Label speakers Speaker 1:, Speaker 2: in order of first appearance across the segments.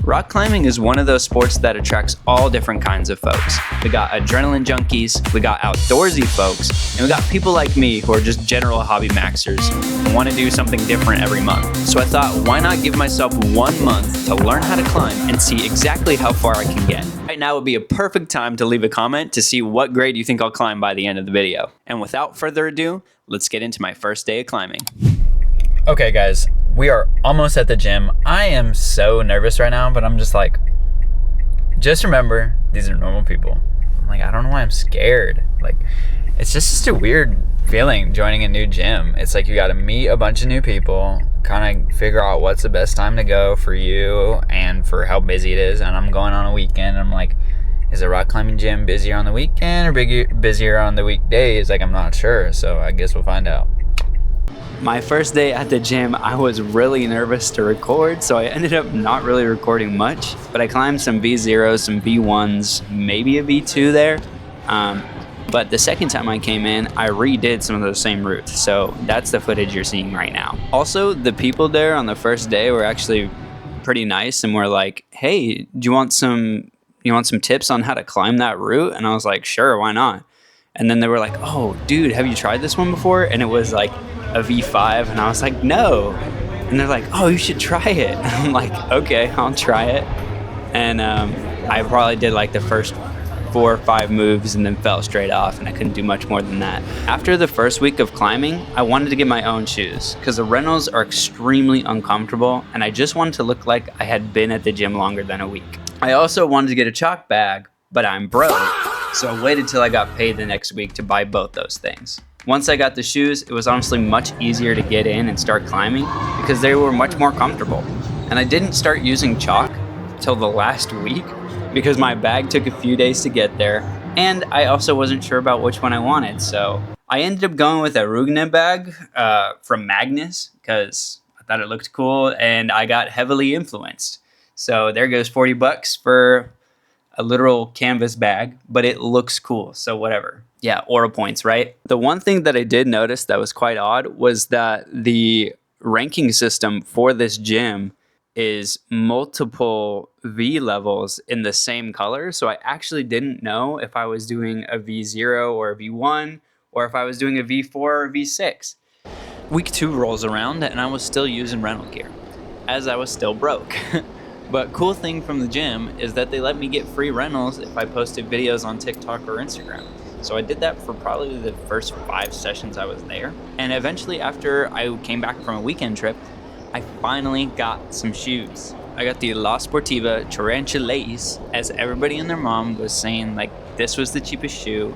Speaker 1: Rock climbing is one of those sports that attracts all different kinds of folks. We got adrenaline junkies, we got outdoorsy folks, and we got people like me who are just general hobby maxers and want to do something different every month. So I thought, why not give myself 1 month to learn how to climb and see exactly how far I can get. Right now would be a perfect time to leave a comment to see what grade you think I'll climb by the end of the video. And without further ado, let's get into my first day of climbing. Okay guys, we are almost at the gym. I am so nervous right now, but I'm just like, just remember, these are normal people. I'm like, I don't know why I'm scared. Like, it's just a weird feeling joining a new gym. It's like you got to meet a bunch of new people, kind of figure out what's the best time to go for you and for how busy it is. And I'm going on a weekend. And I'm like, is a rock climbing gym busier on the weekend or busier on the weekdays? Like, I'm not sure. So I guess we'll find out. My first day at the gym, I was really nervous to record, so I ended up not really recording much, but I climbed some V0s, some V1s, maybe a V2 there. But the second time I came in, I redid some of those same routes, so that's the footage you're seeing right now. Also, the people there on the first day were actually pretty nice and were like, hey, do you want some tips on how to climb that route? And I was like, sure, why not? And then they were like, oh, dude, have you tried this one before? And it was like a V5, and I was like, no. And they're like, oh, you should try it. And I'm like, okay, I'll try it. And I probably did like the first 4 or 5 moves and then fell straight off, and I couldn't do much more than that. After the first week of climbing, I wanted to get my own shoes because the rentals are extremely uncomfortable, and I just wanted to look like I had been at the gym longer than a week. I also wanted to get a chalk bag, but I'm broke, so I waited till I got paid the next week to buy both those things. Once I got the shoes, it was honestly much easier to get in and start climbing because they were much more comfortable. And I didn't start using chalk till the last week because my bag took a few days to get there, and I also wasn't sure about which one I wanted. So I ended up going with a Rugna bag from Magnus because I thought it looked cool and I got heavily influenced. So there goes 40 bucks for a literal canvas bag, but it looks cool, so whatever. Yeah, aura points, right? The one thing that I did notice that was quite odd was that the ranking system for this gym is multiple V levels in the same color. So I actually didn't know if I was doing a V0 or a V1 or if I was doing a V4 or a V6. Week 2 rolls around and I was still using rental gear as I was still broke. But cool thing from the gym is that they let me get free rentals if I posted videos on TikTok or Instagram. So I did that for probably the first 5 sessions I was there. And eventually after I came back from a weekend trip, I finally got some shoes. I got the La Sportiva Tarantulas, as everybody and their mom was saying like this was the cheapest shoe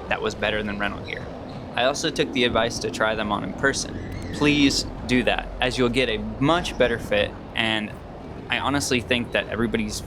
Speaker 1: that was better than rental gear. I also took the advice to try them on in person. Please do that, as you'll get a much better fit, and I honestly think that everybody's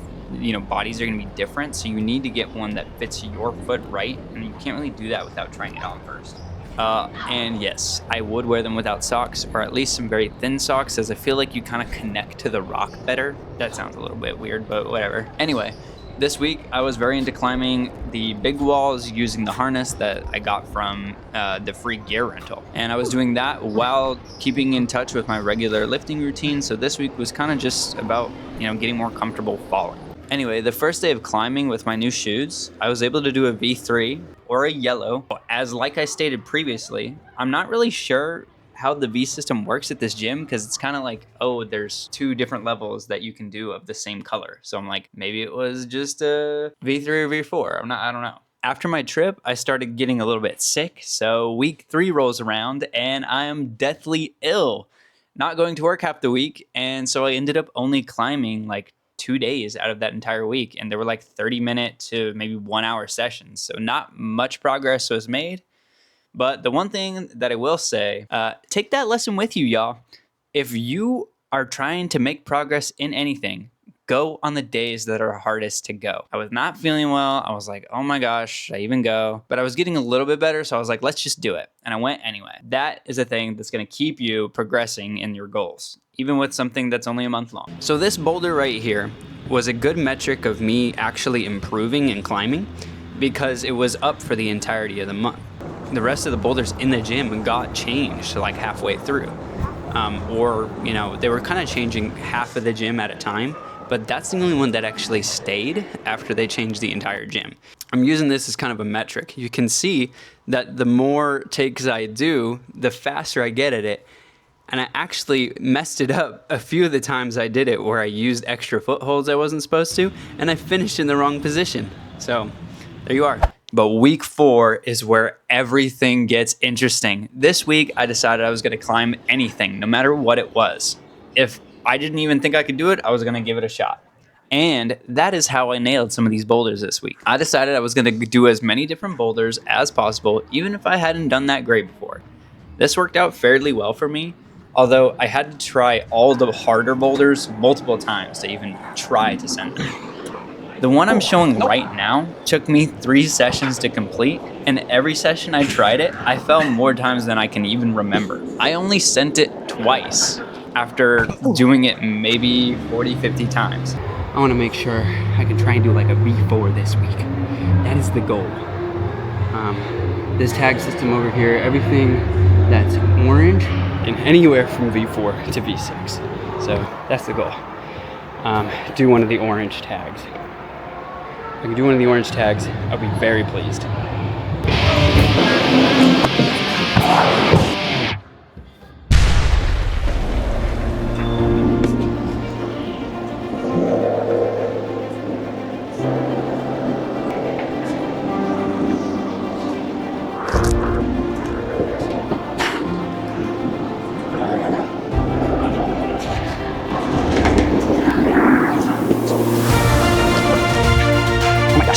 Speaker 1: bodies are going to be different, so you need to get one that fits your foot right, and you can't really do that without trying it on first. And yes, I would wear them without socks, or at least some very thin socks, as I feel like you kind of connect to the rock better. That sounds a little bit weird, but whatever. Anyway, this week I was very into climbing the big walls using the harness that I got from the free gear rental. And I was doing that while keeping in touch with my regular lifting routine, so this week was kind of just about, getting more comfortable falling. Anyway, the first day of climbing with my new shoes, I was able to do a V3 or a yellow. As like I stated previously, I'm not really sure how the V system works at this gym because it's kind of like, oh, there's 2 different levels that you can do of the same color. So I'm like, maybe it was just a V3 or V4. I don't know. After my trip, I started getting a little bit sick. So week 3 rolls around and I am deathly ill, not going to work half the week. And so I ended up only climbing like 2 days out of that entire week, and they were like 30-minute to maybe 1-hour sessions, so not much progress was made. But the one thing that I will say, take that lesson with you, y'all. If you are trying to make progress in anything, go on the days that are hardest to go. I was not feeling well. I was like, oh my gosh, should I even go? But I was getting a little bit better, so I was like, let's just do it. And I went anyway. That is a thing that's going to keep you progressing in your goals, even with something that's only a month long. So this boulder right here was a good metric of me actually improving and climbing because it was up for the entirety of the month. The rest of the boulders in the gym got changed like halfway through. They were kind of changing half of the gym at a time
Speaker 2: but that's the only one that actually stayed after they changed the entire gym. I'm using this as kind of a metric. You can see that the more takes I do, the faster I get at it. And I actually messed it up a few of the times I did it where I used extra footholds I wasn't supposed to, and I finished in the wrong position. So there you are.
Speaker 1: But week 4 is where everything gets interesting. This week, I decided I was going to climb anything, no matter what it was. If I didn't even think I could do it, I was going to give it a shot. And that is how I nailed some of these boulders this week. I decided I was going to do as many different boulders as possible, even if I hadn't done that great before. This worked out fairly well for me, although I had to try all the harder boulders multiple times to even try to send them. The one I'm showing right now took me 3 sessions to complete, and every session I tried it, I fell more times than I can even remember. I only sent it twice after doing it maybe 40, 50 times.
Speaker 2: I want to make sure I can try and do like a V4 this week. That is the goal. This tag system over here, everything that's orange, and anywhere from V4 to V6. So that's the goal. Do one of the orange tags. If I can do one of the orange tags, I'll be very pleased.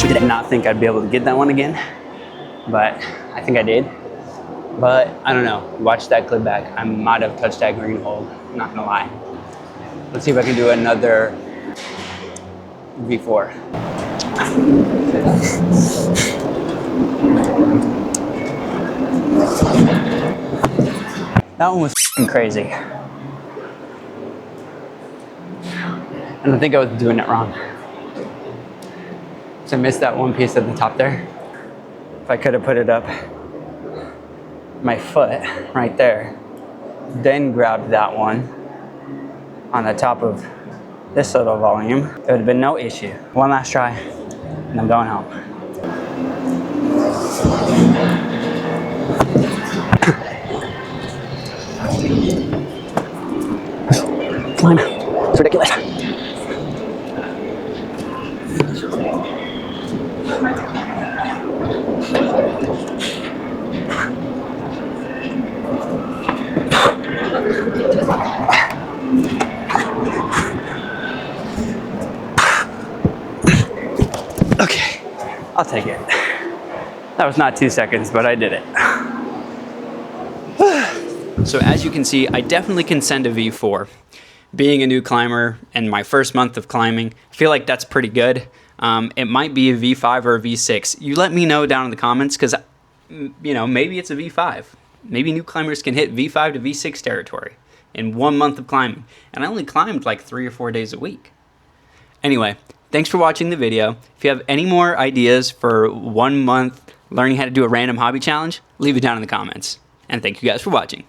Speaker 2: I did not think I'd be able to get that one again, but I think I did. But I don't know, watch that clip back. I might have touched that green hole, not gonna lie. Let's see if I can do another V4. That one was f***ing crazy. And I think I was doing it wrong. So I missed that one piece at the top there. If I could have put it up my foot right there, then grabbed that one on the top of this little volume, it would have been no issue. One last try, and I'm going home. Come on, it's ridiculous. Okay, I'll take it. That was not 2 seconds, but I did it. So as you can see, I definitely can send a V4. Being a new climber and my first month of climbing, I feel like that's pretty good. It might be a V5 or a V6. You let me know down in the comments, because, you know, maybe it's a V5. Maybe new climbers can hit V5 to V6 territory in 1 month of climbing. And I only climbed like 3 or 4 days a week. Anyway, thanks for watching the video. If you have any more ideas for 1 month learning how to do a random hobby challenge, leave it down in the comments. And thank you guys for watching.